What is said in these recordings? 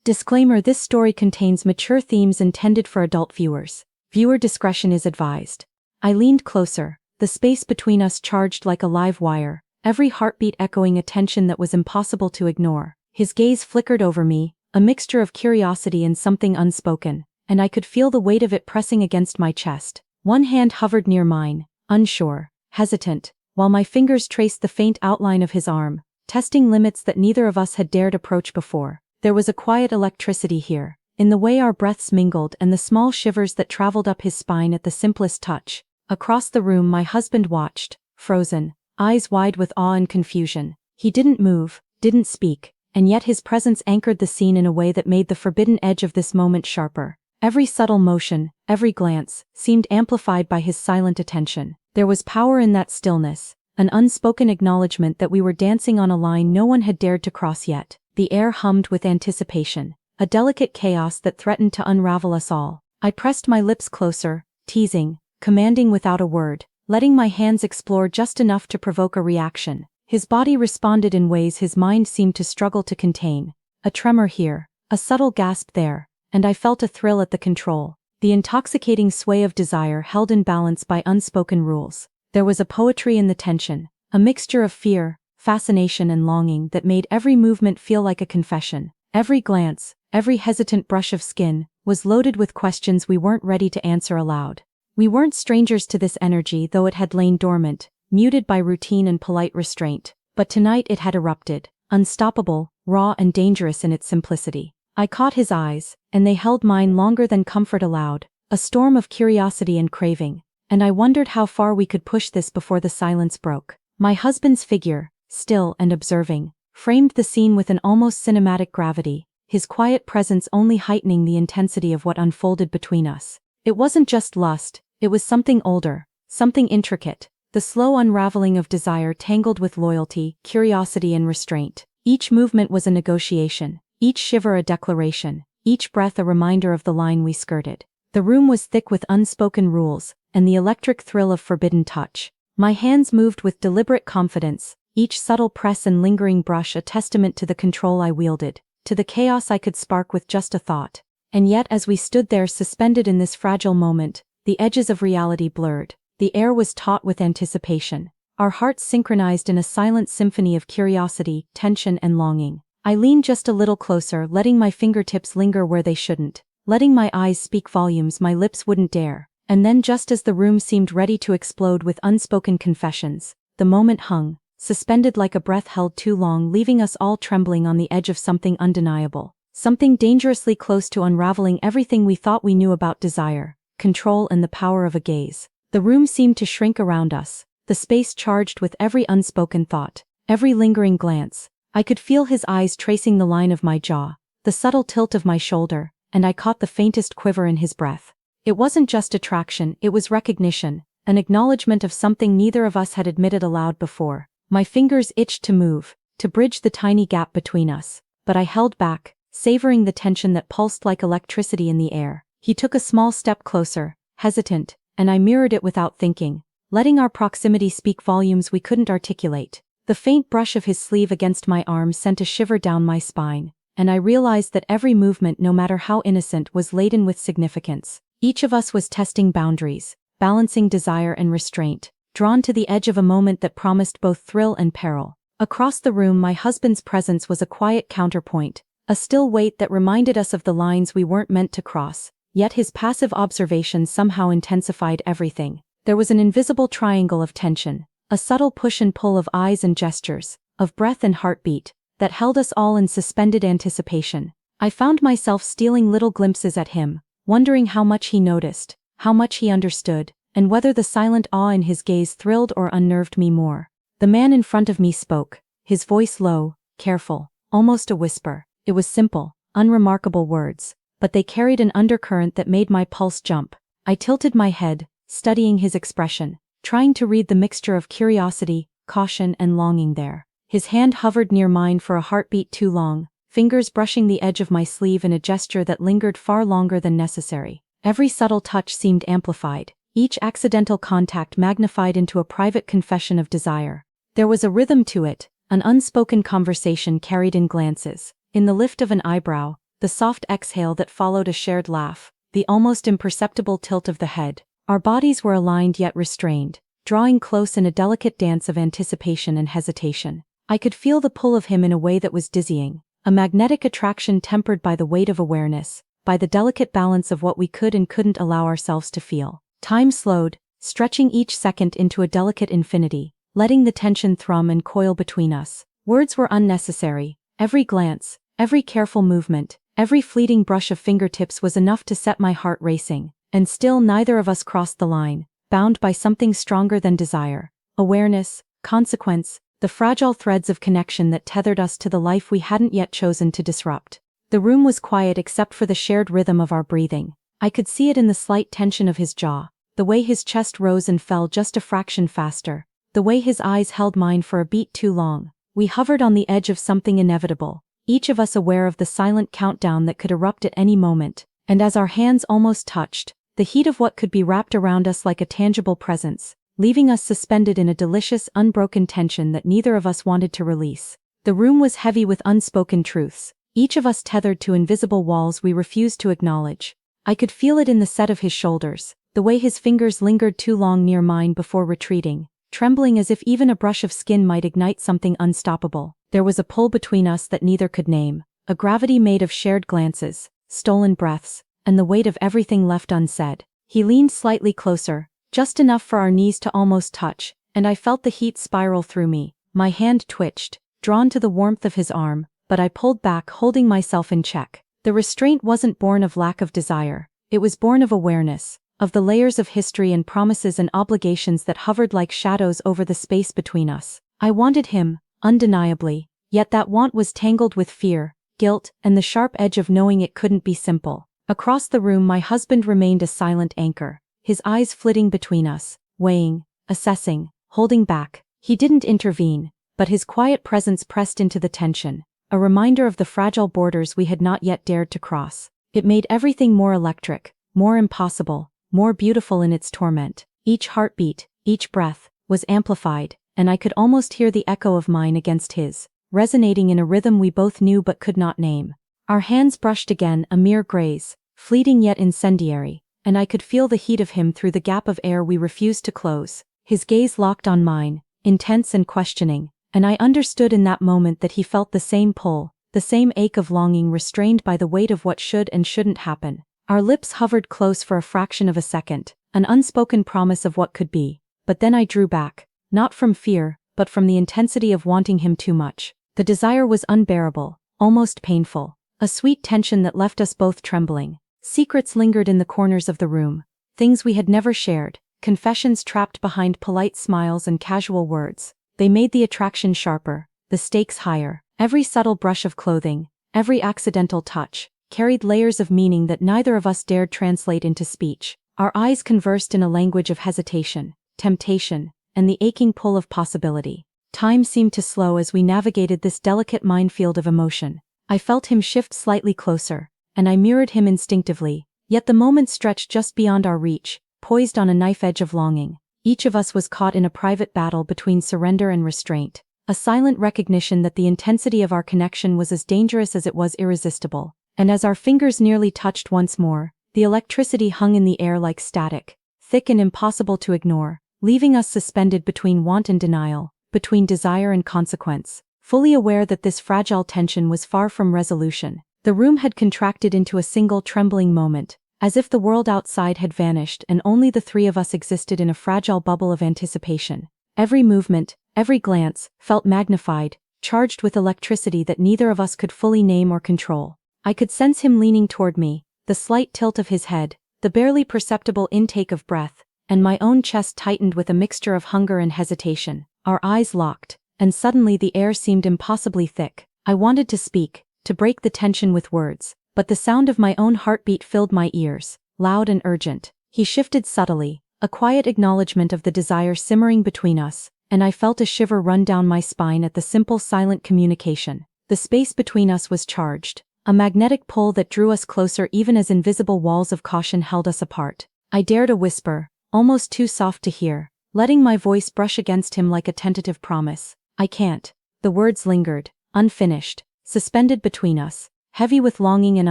Disclaimer: this story contains mature themes intended for adult viewers. Viewer discretion is advised. I leaned closer, the space between us charged like a live wire, every heartbeat echoing a tension that was impossible to ignore. His gaze flickered over me, a mixture of curiosity and something unspoken, and I could feel the weight of it pressing against my chest. One hand hovered near mine, unsure, hesitant, while my fingers traced the faint outline of his arm, testing limits that neither of us had dared approach before. There was a quiet electricity here, in the way our breaths mingled and the small shivers that traveled up his spine at the simplest touch. Across the room my husband watched, frozen, eyes wide with awe and confusion. He didn't move, didn't speak, and yet his presence anchored the scene in a way that made the forbidden edge of this moment sharper. Every subtle motion, every glance, seemed amplified by his silent attention. There was power in that stillness, an unspoken acknowledgement that we were dancing on a line no one had dared to cross yet. The air hummed with anticipation, a delicate chaos that threatened to unravel us all. I pressed my lips closer, teasing, commanding without a word, letting my hands explore just enough to provoke a reaction. His body responded in ways his mind seemed to struggle to contain. A tremor here, a subtle gasp there, and I felt a thrill at the control, the intoxicating sway of desire held in balance by unspoken rules. There was a poetry in the tension, a mixture of fear, fascination and longing that made every movement feel like a confession. Every glance, every hesitant brush of skin, was loaded with questions we weren't ready to answer aloud. We weren't strangers to this energy, though it had lain dormant, muted by routine and polite restraint. But tonight it had erupted, unstoppable, raw and dangerous in its simplicity. I caught his eyes, and they held mine longer than comfort allowed, a storm of curiosity and craving, and I wondered how far we could push this before the silence broke. My husband's figure, still and observing, framed the scene with an almost cinematic gravity, his quiet presence only heightening the intensity of what unfolded between us. It wasn't just lust, it was something older, something intricate, the slow unraveling of desire tangled with loyalty, curiosity and restraint. Each movement was a negotiation, each shiver a declaration, each breath a reminder of the line we skirted. The room was thick with unspoken rules, and the electric thrill of forbidden touch. My hands moved with deliberate confidence, each subtle press and lingering brush a testament to the control I wielded, to the chaos I could spark with just a thought. And yet as we stood there suspended in this fragile moment, the edges of reality blurred. The air was taut with anticipation. Our hearts synchronized in a silent symphony of curiosity, tension and longing. I leaned just a little closer, letting my fingertips linger where they shouldn't, letting my eyes speak volumes my lips wouldn't dare. And then just as the room seemed ready to explode with unspoken confessions, the moment hung, suspended like a breath held too long, leaving us all trembling on the edge of something undeniable, something dangerously close to unraveling everything we thought we knew about desire, control and the power of a gaze. The room seemed to shrink around us, the space charged with every unspoken thought, every lingering glance. I could feel his eyes tracing the line of my jaw, the subtle tilt of my shoulder, and I caught the faintest quiver in his breath. It wasn't just attraction, it was recognition, an acknowledgement of something neither of us had admitted aloud before. My fingers itched to move, to bridge the tiny gap between us, but I held back, savoring the tension that pulsed like electricity in the air. He took a small step closer, hesitant, and I mirrored it without thinking, letting our proximity speak volumes we couldn't articulate. The faint brush of his sleeve against my arm sent a shiver down my spine, and I realized that every movement, no matter how innocent, was laden with significance. Each of us was testing boundaries, balancing desire and restraint, drawn to the edge of a moment that promised both thrill and peril. Across the room my husband's presence was a quiet counterpoint, a still weight that reminded us of the lines we weren't meant to cross, yet his passive observation somehow intensified everything. There was an invisible triangle of tension, a subtle push and pull of eyes and gestures, of breath and heartbeat, that held us all in suspended anticipation. I found myself stealing little glimpses at him, wondering how much he noticed, how much he understood, and whether the silent awe in his gaze thrilled or unnerved me more. The man in front of me spoke, his voice low, careful, almost a whisper. It was simple, unremarkable words, but they carried an undercurrent that made my pulse jump. I tilted my head, studying his expression, trying to read the mixture of curiosity, caution and longing there. His hand hovered near mine for a heartbeat too long, fingers brushing the edge of my sleeve in a gesture that lingered far longer than necessary. Every subtle touch seemed amplified, each accidental contact magnified into a private confession of desire. There was a rhythm to it, an unspoken conversation carried in glances, in the lift of an eyebrow, the soft exhale that followed a shared laugh, the almost imperceptible tilt of the head. Our bodies were aligned yet restrained, drawing close in a delicate dance of anticipation and hesitation. I could feel the pull of him in a way that was dizzying, a magnetic attraction tempered by the weight of awareness, by the delicate balance of what we could and couldn't allow ourselves to feel. Time slowed, stretching each second into a delicate infinity, letting the tension thrum and coil between us. Words were unnecessary. Every glance, every careful movement, every fleeting brush of fingertips was enough to set my heart racing, and still neither of us crossed the line, bound by something stronger than desire, awareness, consequence, the fragile threads of connection that tethered us to the life we hadn't yet chosen to disrupt. The room was quiet except for the shared rhythm of our breathing. I could see it in the slight tension of his jaw, the way his chest rose and fell just a fraction faster, the way his eyes held mine for a beat too long. We hovered on the edge of something inevitable, each of us aware of the silent countdown that could erupt at any moment, and as our hands almost touched, the heat of what could be wrapped around us like a tangible presence, leaving us suspended in a delicious, unbroken tension that neither of us wanted to release. The room was heavy with unspoken truths, each of us tethered to invisible walls we refused to acknowledge. I could feel it in the set of his shoulders, the way his fingers lingered too long near mine before retreating, trembling as if even a brush of skin might ignite something unstoppable. There was a pull between us that neither could name, a gravity made of shared glances, stolen breaths, and the weight of everything left unsaid. He leaned slightly closer, just enough for our knees to almost touch, and I felt the heat spiral through me. My hand twitched, drawn to the warmth of his arm, but I pulled back, holding myself in check. The restraint wasn't born of lack of desire, it was born of awareness, of the layers of history and promises and obligations that hovered like shadows over the space between us. I wanted him, undeniably, yet that want was tangled with fear, guilt, and the sharp edge of knowing it couldn't be simple. Across the room my husband remained a silent anchor, his eyes flitting between us, weighing, assessing, holding back. He didn't intervene, but his quiet presence pressed into the tension, a reminder of the fragile borders we had not yet dared to cross. It made everything more electric, more impossible, more beautiful in its torment. Each heartbeat, each breath, was amplified, and I could almost hear the echo of mine against his, resonating in a rhythm we both knew but could not name. Our hands brushed again, a mere graze, fleeting yet incendiary, and I could feel the heat of him through the gap of air we refused to close. His gaze locked on mine, intense and questioning, and I understood in that moment that he felt the same pull, the same ache of longing restrained by the weight of what should and shouldn't happen. Our lips hovered close for a fraction of a second, an unspoken promise of what could be, but then I drew back, not from fear, but from the intensity of wanting him too much. The desire was unbearable, almost painful, a sweet tension that left us both trembling. Secrets lingered in the corners of the room, things we had never shared, confessions trapped behind polite smiles and casual words. They made the attraction sharper, the stakes higher. Every subtle brush of clothing, every accidental touch, carried layers of meaning that neither of us dared translate into speech. Our eyes conversed in a language of hesitation, temptation, and the aching pull of possibility. Time seemed to slow as we navigated this delicate minefield of emotion. I felt him shift slightly closer, and I mirrored him instinctively, yet the moment stretched just beyond our reach, poised on a knife edge of longing. Each of us was caught in a private battle between surrender and restraint, a silent recognition that the intensity of our connection was as dangerous as it was irresistible. And as our fingers nearly touched once more, the electricity hung in the air like static, thick and impossible to ignore, leaving us suspended between want and denial, between desire and consequence. Fully aware that this fragile tension was far from resolution, the room had contracted into a single trembling moment, as if the world outside had vanished and only the three of us existed in a fragile bubble of anticipation. Every movement, every glance, felt magnified, charged with electricity that neither of us could fully name or control. I could sense him leaning toward me, the slight tilt of his head, the barely perceptible intake of breath, and my own chest tightened with a mixture of hunger and hesitation. Our eyes locked, and suddenly the air seemed impossibly thick. I wanted to speak, to break the tension with words, but the sound of my own heartbeat filled my ears, loud and urgent. He shifted subtly, a quiet acknowledgement of the desire simmering between us, and I felt a shiver run down my spine at the simple silent communication. The space between us was charged, a magnetic pull that drew us closer even as invisible walls of caution held us apart. I dared a whisper, almost too soft to hear, letting my voice brush against him like a tentative promise. "I can't." The words lingered, unfinished, suspended between us, heavy with longing and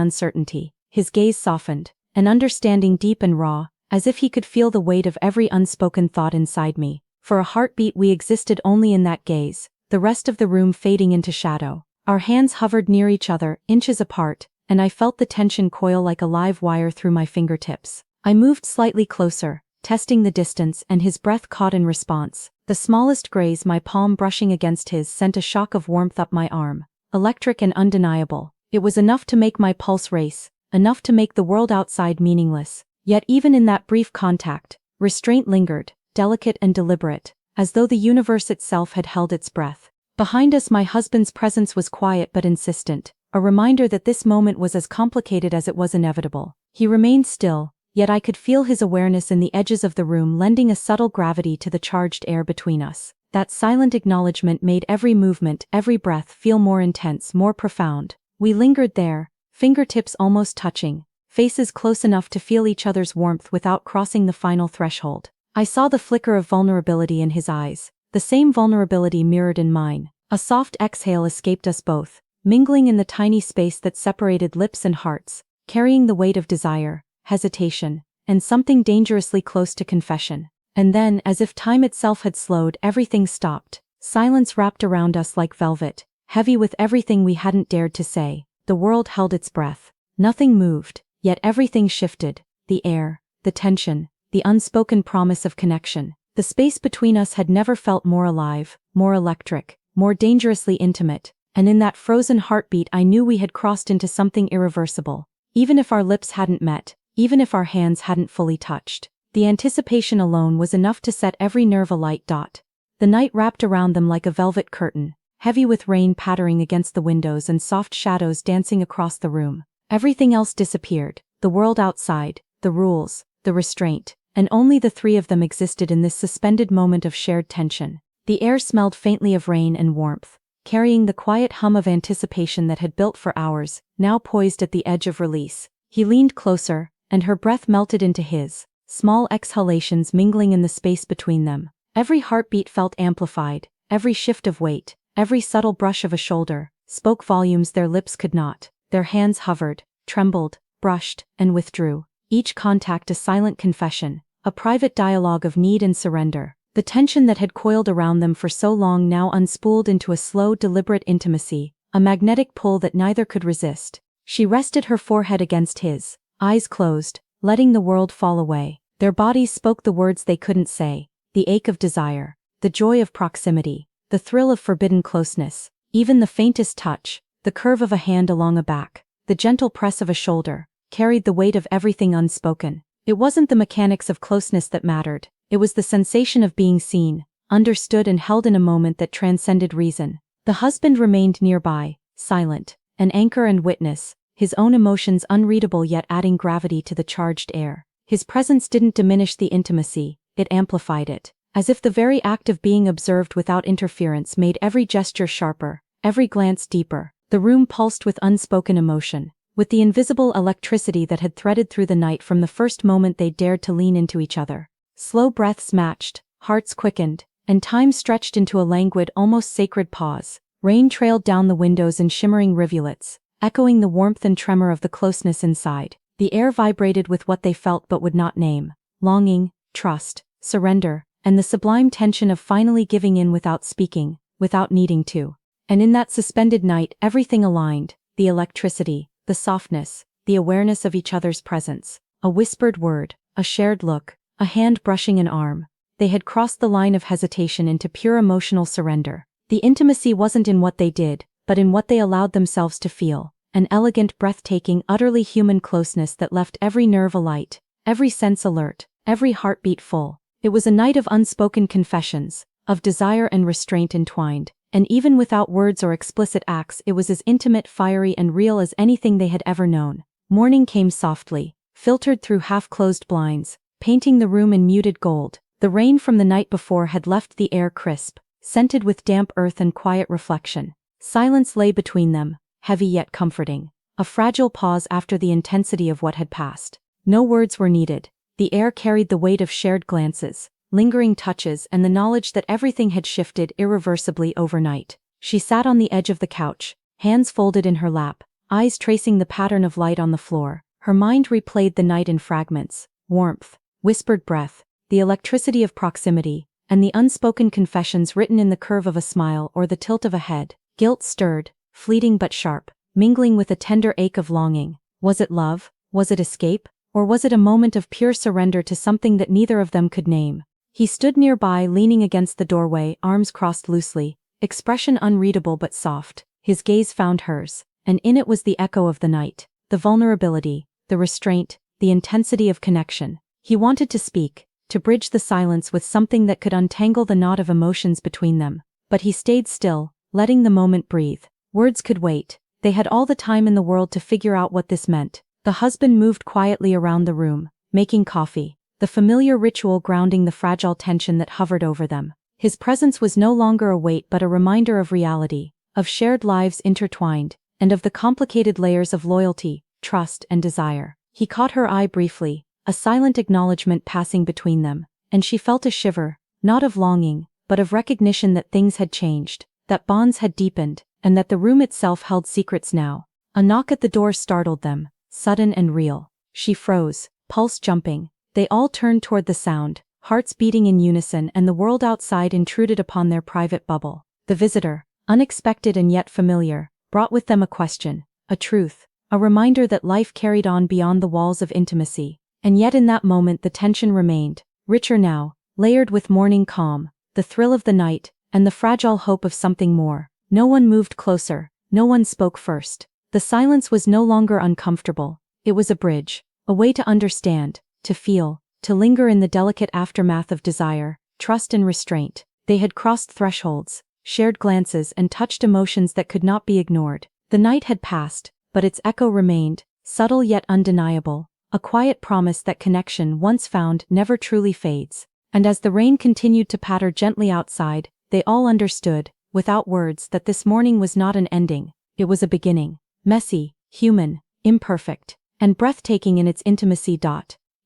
uncertainty. His gaze softened, an understanding deep and raw, as if he could feel the weight of every unspoken thought inside me. For a heartbeat we existed only in that gaze, the rest of the room fading into shadow. Our hands hovered near each other, inches apart, and I felt the tension coil like a live wire through my fingertips. I moved slightly closer, testing the distance, and his breath caught in response. The smallest graze, my palm brushing against his, sent a shock of warmth up my arm. Electric and undeniable. It was enough to make my pulse race, enough to make the world outside meaningless. Yet even in that brief contact, restraint lingered, delicate and deliberate, as though the universe itself had held its breath. Behind us, my husband's presence was quiet but insistent, a reminder that this moment was as complicated as it was inevitable. He remained still, yet I could feel his awareness in the edges of the room, lending a subtle gravity to the charged air between us. That silent acknowledgement made every movement, every breath feel more intense, more profound. We lingered there, fingertips almost touching, faces close enough to feel each other's warmth without crossing the final threshold. I saw the flicker of vulnerability in his eyes, the same vulnerability mirrored in mine. A soft exhale escaped us both, mingling in the tiny space that separated lips and hearts, carrying the weight of desire, hesitation, and something dangerously close to confession. And then, as if time itself had slowed, everything stopped. Silence wrapped around us like velvet, heavy with everything we hadn't dared to say. The world held its breath. Nothing moved, yet everything shifted. The air, the tension, the unspoken promise of connection. The space between us had never felt more alive, more electric, more dangerously intimate. And in that frozen heartbeat I knew we had crossed into something irreversible. Even if our lips hadn't met, even if our hands hadn't fully touched, the anticipation alone was enough to set every nerve alight. The night wrapped around them like a velvet curtain, heavy with rain pattering against the windows and soft shadows dancing across the room. Everything else disappeared, the world outside, the rules, the restraint, and only the three of them existed in this suspended moment of shared tension. The air smelled faintly of rain and warmth, carrying the quiet hum of anticipation that had built for hours, now poised at the edge of release. He leaned closer, and her breath melted into his, small exhalations mingling in the space between them. Every heartbeat felt amplified, every shift of weight, every subtle brush of a shoulder, spoke volumes their lips could not. Their hands hovered, trembled, brushed, and withdrew. Each contact a silent confession, a private dialogue of need and surrender. The tension that had coiled around them for so long now unspooled into a slow, deliberate intimacy, a magnetic pull that neither could resist. She rested her forehead against his, eyes closed, letting the world fall away. Their bodies spoke the words they couldn't say, the ache of desire, the joy of proximity, the thrill of forbidden closeness. Even the faintest touch, the curve of a hand along a back, the gentle press of a shoulder, carried the weight of everything unspoken. It wasn't the mechanics of closeness that mattered, it was the sensation of being seen, understood and held in a moment that transcended reason. The husband remained nearby, silent, an anchor and witness, his own emotions unreadable yet adding gravity to the charged air. His presence didn't diminish the intimacy, it amplified it, as if the very act of being observed without interference made every gesture sharper, every glance deeper. The room pulsed with unspoken emotion, with the invisible electricity that had threaded through the night from the first moment they dared to lean into each other. Slow breaths matched, hearts quickened, and time stretched into a languid, almost sacred pause. Rain trailed down the windows in shimmering rivulets, echoing the warmth and tremor of the closeness inside. The air vibrated with what they felt but would not name: longing, trust, surrender, and the sublime tension of finally giving in without speaking, without needing to. And in that suspended night, everything aligned: the electricity, the softness, the awareness of each other's presence. A whispered word, a shared look, a hand brushing an arm. They had crossed the line of hesitation into pure emotional surrender. The intimacy wasn't in what they did, but in what they allowed themselves to feel. An elegant, breathtaking, utterly human closeness that left every nerve alight, every sense alert, every heartbeat full. It was a night of unspoken confessions, of desire and restraint entwined. And even without words or explicit acts, it was as intimate, fiery, and real as anything they had ever known. Morning came softly, filtered through half-closed blinds, painting the room in muted gold. The rain from the night before had left the air crisp, scented with damp earth and quiet reflection. Silence lay between them, heavy yet comforting, a fragile pause after the intensity of what had passed. No words were needed. The air carried the weight of shared glances, lingering touches, and the knowledge that everything had shifted irreversibly overnight. She sat on the edge of the couch, hands folded in her lap, eyes tracing the pattern of light on the floor. Her mind replayed the night in fragments: warmth, whispered breath, the electricity of proximity, and the unspoken confessions written in the curve of a smile or the tilt of a head. Guilt stirred, fleeting but sharp, mingling with a tender ache of longing. Was it love? Was it escape? Or was it a moment of pure surrender to something that neither of them could name? He stood nearby, leaning against the doorway, arms crossed loosely, expression unreadable but soft. His gaze found hers, and in it was the echo of the night, the vulnerability, the restraint, the intensity of connection. He wanted to speak, to bridge the silence with something that could untangle the knot of emotions between them. But he stayed still, letting the moment breathe. Words could wait. They had all the time in the world to figure out what this meant. The husband moved quietly around the room, making coffee, the familiar ritual grounding the fragile tension that hovered over them. His presence was no longer a weight but a reminder of reality, of shared lives intertwined, and of the complicated layers of loyalty, trust, and desire. He caught her eye briefly, a silent acknowledgement passing between them, and she felt a shiver, not of longing, but of recognition that things had changed, that bonds had deepened, and that the room itself held secrets now. A knock at the door startled them, sudden and real. She froze, pulse jumping. They all turned toward the sound, hearts beating in unison, and the world outside intruded upon their private bubble. The visitor, unexpected and yet familiar, brought with them a question, a truth, a reminder that life carried on beyond the walls of intimacy. And yet in that moment the tension remained, richer now, layered with morning calm, the thrill of the night, and the fragile hope of something more. No one moved closer, no one spoke first. The silence was no longer uncomfortable. It was a bridge, a way to understand, to feel, to linger in the delicate aftermath of desire, trust and restraint. They had crossed thresholds, shared glances, and touched emotions that could not be ignored. The night had passed, but its echo remained, subtle yet undeniable, a quiet promise that connection once found never truly fades. And as the rain continued to patter gently outside, they all understood, without words, that this morning was not an ending, it was a beginning. Messy, human, imperfect, and breathtaking in its intimacy.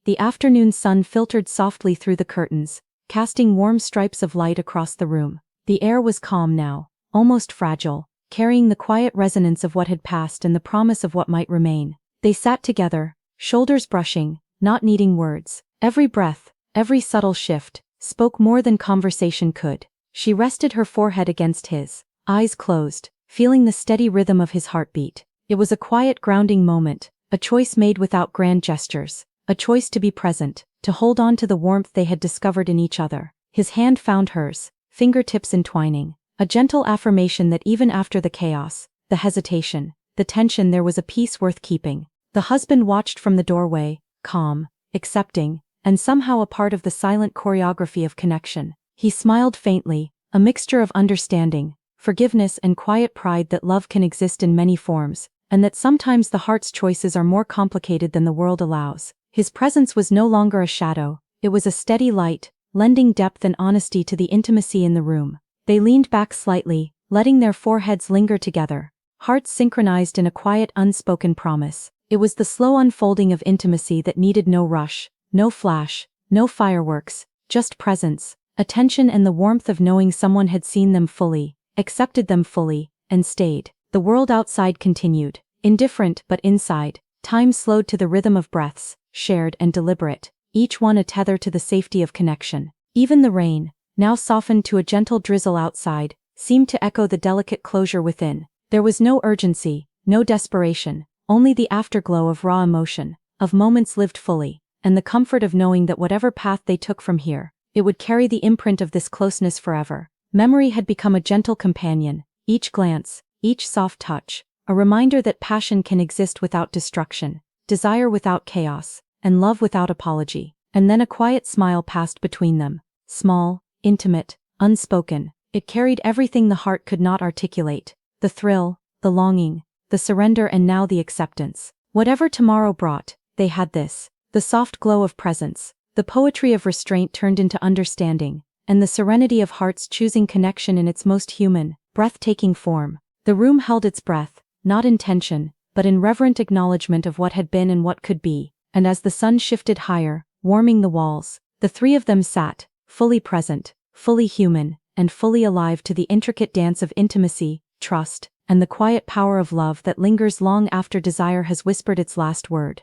The afternoon sun filtered softly through the curtains, casting warm stripes of light across the room. The air was calm now, almost fragile, carrying the quiet resonance of what had passed and the promise of what might remain. They sat together, shoulders brushing, not needing words. Every breath, every subtle shift, spoke more than conversation could. She rested her forehead against his, eyes closed, feeling the steady rhythm of his heartbeat. It was a quiet grounding moment, a choice made without grand gestures, a choice to be present, to hold on to the warmth they had discovered in each other. His hand found hers, fingertips entwining, a gentle affirmation that even after the chaos, the hesitation, the tension, there was a peace worth keeping. The husband watched from the doorway, calm, accepting, and somehow a part of the silent choreography of connection. He smiled faintly, a mixture of understanding, forgiveness, and quiet pride that love can exist in many forms, and that sometimes the heart's choices are more complicated than the world allows. His presence was no longer a shadow, it was a steady light, lending depth and honesty to the intimacy in the room. They leaned back slightly, letting their foreheads linger together, hearts synchronized in a quiet unspoken promise. It was the slow unfolding of intimacy that needed no rush, no flash, no fireworks, just presence, attention, and the warmth of knowing someone had seen them fully, accepted them fully, and stayed. The world outside continued, indifferent, but inside, time slowed to the rhythm of breaths, shared and deliberate, each one a tether to the safety of connection. Even the rain, now softened to a gentle drizzle outside, seemed to echo the delicate closure within. There was no urgency, no desperation, only the afterglow of raw emotion, of moments lived fully, and the comfort of knowing that whatever path they took from here, it would carry the imprint of this closeness forever. Memory had become a gentle companion, each glance, each soft touch, a reminder that passion can exist without destruction, desire without chaos, and love without apology. And then a quiet smile passed between them, small, intimate, unspoken. It carried everything the heart could not articulate, the thrill, the longing, the surrender, and now the acceptance. Whatever tomorrow brought, they had this, the soft glow of presence, the poetry of restraint turned into understanding, and the serenity of hearts choosing connection in its most human, breathtaking form. The room held its breath, not in tension, but in reverent acknowledgement of what had been and what could be. And as the sun shifted higher, warming the walls, the three of them sat, fully present, fully human, and fully alive to the intricate dance of intimacy, trust, and the quiet power of love that lingers long after desire has whispered its last word.